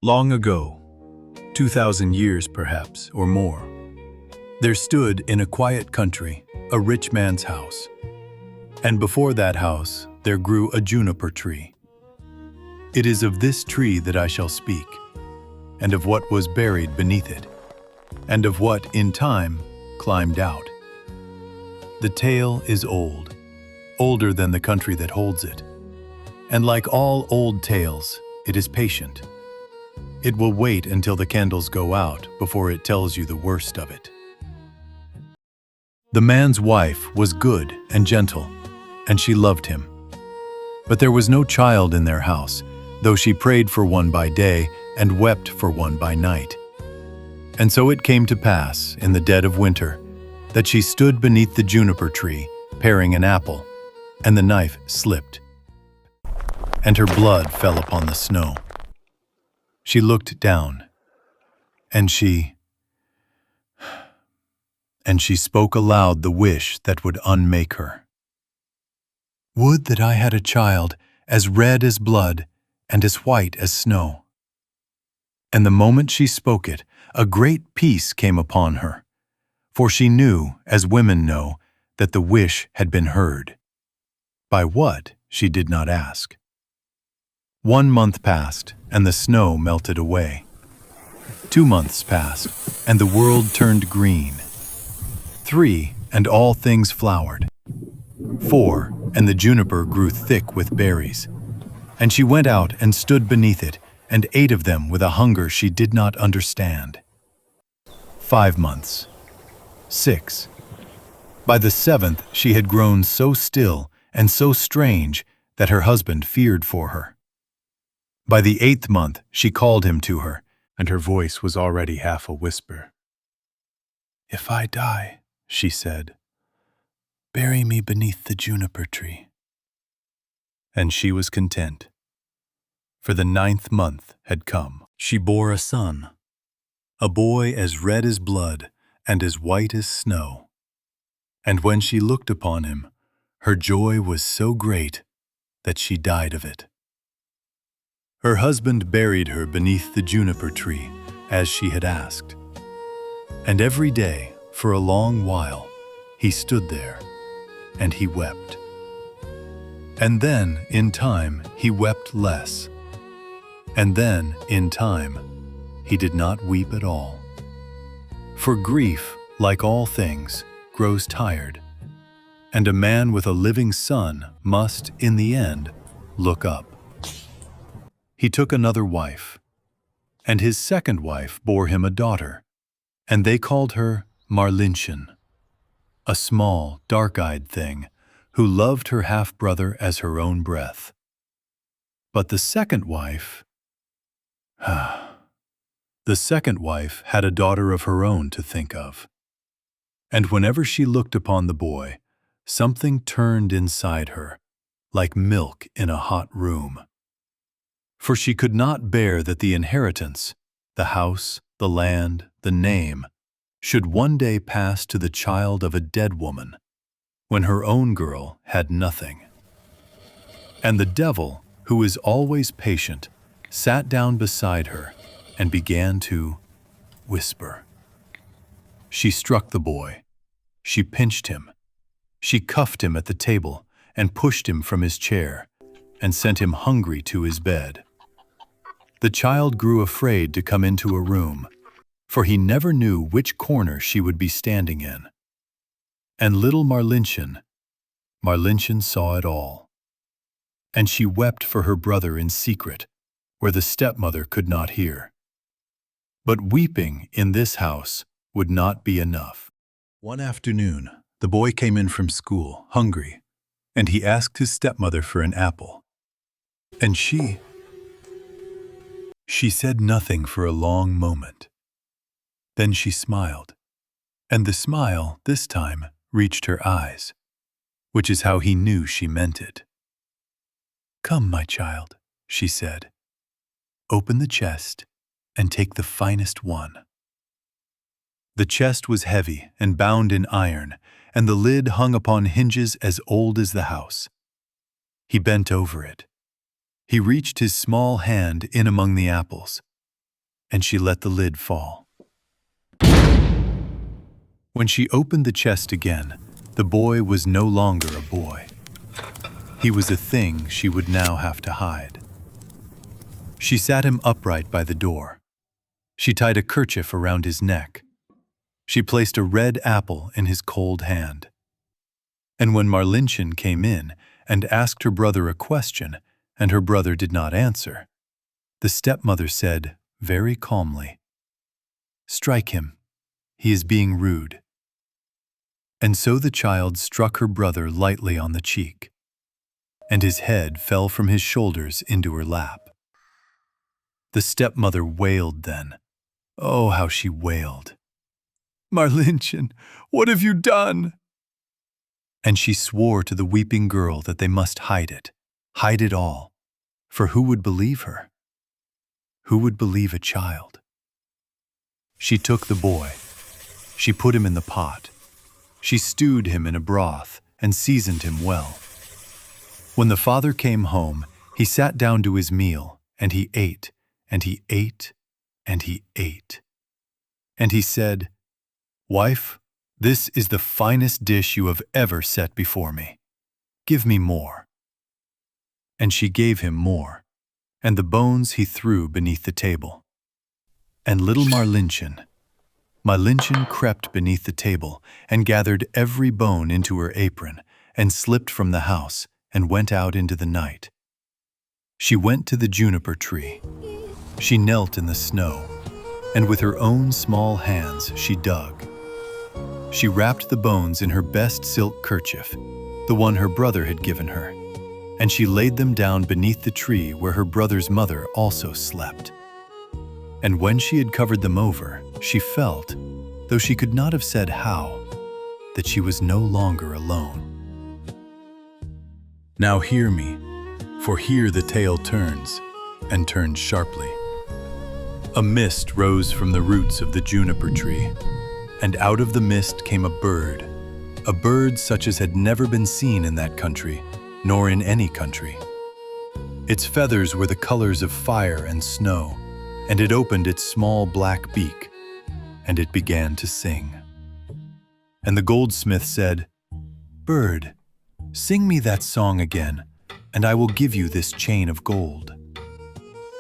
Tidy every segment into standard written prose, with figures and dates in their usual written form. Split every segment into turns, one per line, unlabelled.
Long ago, 2,000 years perhaps, or more, there stood in a quiet country a rich man's house. And before that house there grew a juniper tree. It is of this tree that I shall speak, and of what was buried beneath it, and of what, in time, climbed out. The tale is old, older than the country that holds it. And like all old tales, it is patient. It will wait until the candles go out before it tells you the worst of it. The man's wife was good and gentle, and she loved him. But there was no child in their house, though she prayed for one by day and wept for one by night. And so it came to pass, in the dead of winter, that she stood beneath the juniper tree, paring an apple, and the knife slipped, and her blood fell upon the snow. She looked down, and she spoke aloud the wish that would unmake her. Would that I had a child as red as blood and as white as snow. And the moment she spoke it, a great peace came upon her, for she knew, as women know, that the wish had been heard. By what, she did not ask. 1 month passed, and the snow melted away. 2 months passed, and the world turned green. 3, and all things flowered. 4, and the juniper grew thick with berries. And she went out and stood beneath it, and ate of them with a hunger she did not understand. 5 months. 6. By the 7th she had grown so still and so strange that her husband feared for her. By the 8th month she called him to her, and her voice was already half a whisper. "If I die," she said, "bury me beneath the juniper tree." And she was content, for the 9th month had come. She bore a son, a boy as red as blood and as white as snow. And when she looked upon him, her joy was so great that she died of it. Her husband buried her beneath the juniper tree, as she had asked. And every day, for a long while, he stood there, and he wept. And then, in time, he wept less. And then, in time, he did not weep at all. For grief, like all things, grows tired, and a man with a living son must, in the end, look up. He took another wife, and his second wife bore him a daughter, and they called her Marlinchen, a small, dark-eyed thing who loved her half-brother as her own breath. But the second wife had a daughter of her own to think of. And whenever she looked upon the boy, something turned inside her, like milk in a hot room. For she could not bear that the inheritance, the house, the land, the name, should one day pass to the child of a dead woman, when her own girl had nothing. And the devil, who is always patient, sat down beside her and began to whisper. She struck the boy. She pinched him. She cuffed him at the table and pushed him from his chair and sent him hungry to his bed. The child grew afraid to come into a room, for he never knew which corner she would be standing in. And little Marlinchen saw it all. And she wept for her brother in secret, where the stepmother could not hear. But weeping in this house would not be enough. One afternoon, the boy came in from school, hungry, and he asked his stepmother for an apple. And she said nothing for a long moment. Then she smiled, and the smile, this time, reached her eyes, which is how he knew she meant it. "Come, my child," she said. "Open the chest and take the finest one." The chest was heavy and bound in iron, and the lid hung upon hinges as old as the house. He bent over it. He reached his small hand in among the apples, and she let the lid fall. When she opened the chest again, the boy was no longer a boy. He was a thing she would now have to hide. She sat him upright by the door. She tied a kerchief around his neck. She placed a red apple in his cold hand. And when Marlinchen came in and asked her brother a question, and her brother did not answer, the stepmother said very calmly, "Strike him. He is being rude." And so the child struck her brother lightly on the cheek, and his head fell from his shoulders into her lap. The stepmother wailed then. Oh, how she wailed. "Marlinchen, what have you done?" And she swore to the weeping girl that they must hide it all, for who would believe her? Who would believe a child? She took the boy. She put him in the pot. She stewed him in a broth and seasoned him well. When the father came home, he sat down to his meal, and he ate, and he ate, and he ate. And he said, "Wife, this is the finest dish you have ever set before me. Give me more." And she gave him more, and the bones he threw beneath the table. And little Marlinchen crept beneath the table and gathered every bone into her apron and slipped from the house and went out into the night. She went to the juniper tree. She knelt in the snow, and with her own small hands she dug. She wrapped the bones in her best silk kerchief, the one her brother had given her, and she laid them down beneath the tree where her brother's mother also slept. And when she had covered them over, she felt, though she could not have said how, that she was no longer alone. Now hear me, for here the tale turns, and turns sharply. A mist rose from the roots of the juniper tree, and out of the mist came a bird such as had never been seen in that country, nor in any country. Its feathers were the colors of fire and snow, and it opened its small black beak, and it began to sing. And the goldsmith said, "Bird, sing me that song again, and I will give you this chain of gold."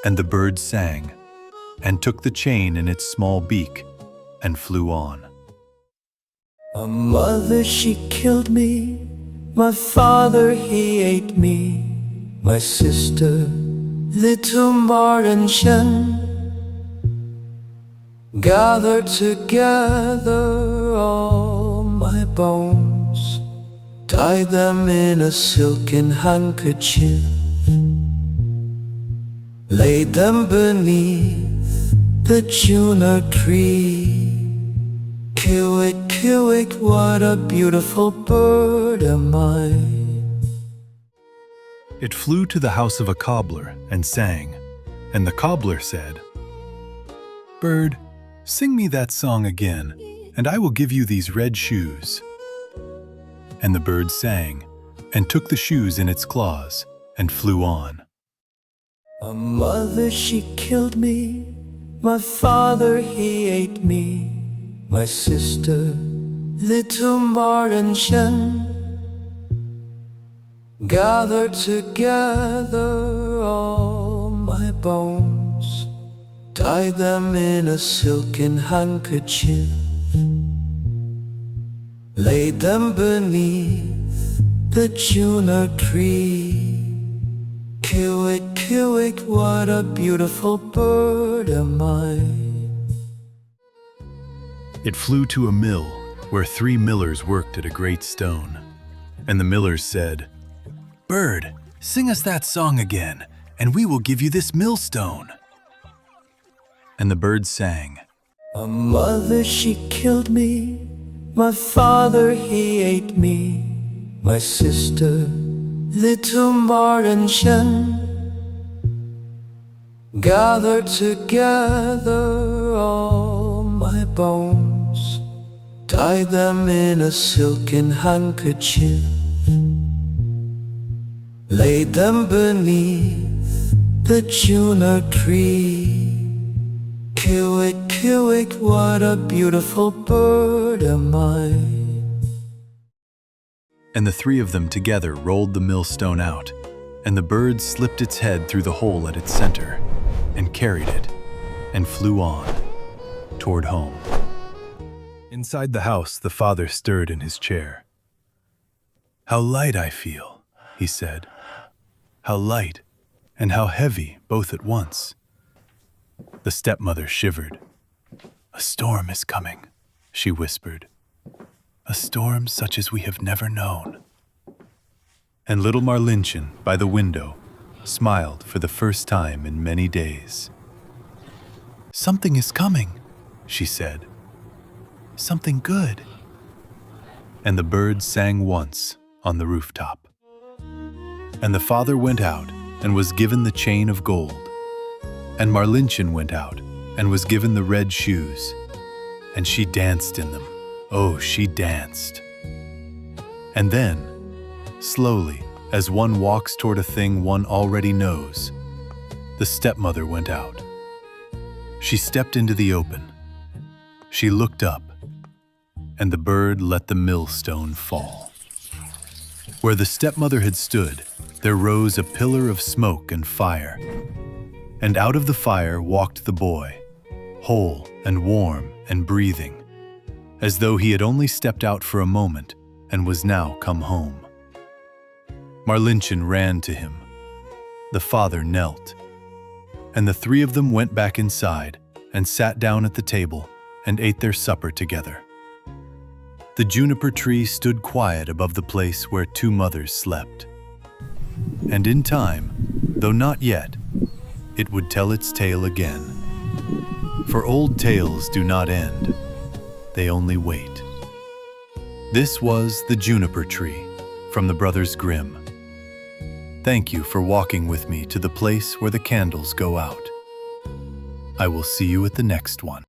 And the bird sang, and took the chain in its small beak, and flew on.
My mother, she killed me. My father, he ate me. My sister, little Marlinchen, gathered together all my bones, tied them in a silken handkerchief, laid them beneath the juniper tree. Kiwik, what a beautiful bird am I.
It flew to the house of a cobbler and sang, and the cobbler said, "Bird, sing me that song again, and I will give you these red shoes." And the bird sang, and took the shoes in its claws, and flew on.
My mother, she killed me. My father, he ate me. My sister, little Marlinchen, gathered together all my bones, tied them in a silken handkerchief, laid them beneath the juniper tree. Kiwik, what a beautiful bird am I.
It flew to a mill where 3 millers worked at a great stone. And the millers said, "Bird, sing us that song again, and we will give you this millstone." And the bird sang,
My mother, she killed me. My father, he ate me. My sister, little Marlinchen, gathered together all my bones, tied them in a silken handkerchief, laid them beneath the juniper tree. Kiwik, what a beautiful bird am I.
And the three of them together rolled the millstone out, and the bird slipped its head through the hole at its center, and carried it, and flew on, toward home. Inside the house, the father stirred in his chair. "How light I feel," he said. "How light and how heavy both at once." The stepmother shivered. "A storm is coming," she whispered. "A storm such as we have never known." And little Marlinchen, by the window, smiled for the first time in many days. "Something is coming," she said. "Something good." And the bird sang once on the rooftop. And the father went out and was given the chain of gold. And Marlinchen went out and was given the red shoes. And she danced in them. Oh, she danced. And then, slowly, as one walks toward a thing one already knows, the stepmother went out. She stepped into the open. She looked up, and the bird let the millstone fall. Where the stepmother had stood, there rose a pillar of smoke and fire. And out of the fire walked the boy, whole and warm and breathing, as though he had only stepped out for a moment and was now come home. Marlinchen ran to him. The father knelt, and the three of them went back inside and sat down at the table and ate their supper together. The juniper tree stood quiet above the place where two mothers slept. And in time, though not yet, it would tell its tale again. For old tales do not end, they only wait. This was The Juniper Tree from the Brothers Grimm. Thank you for walking with me to the place where the candles go out. I will see you at the next one.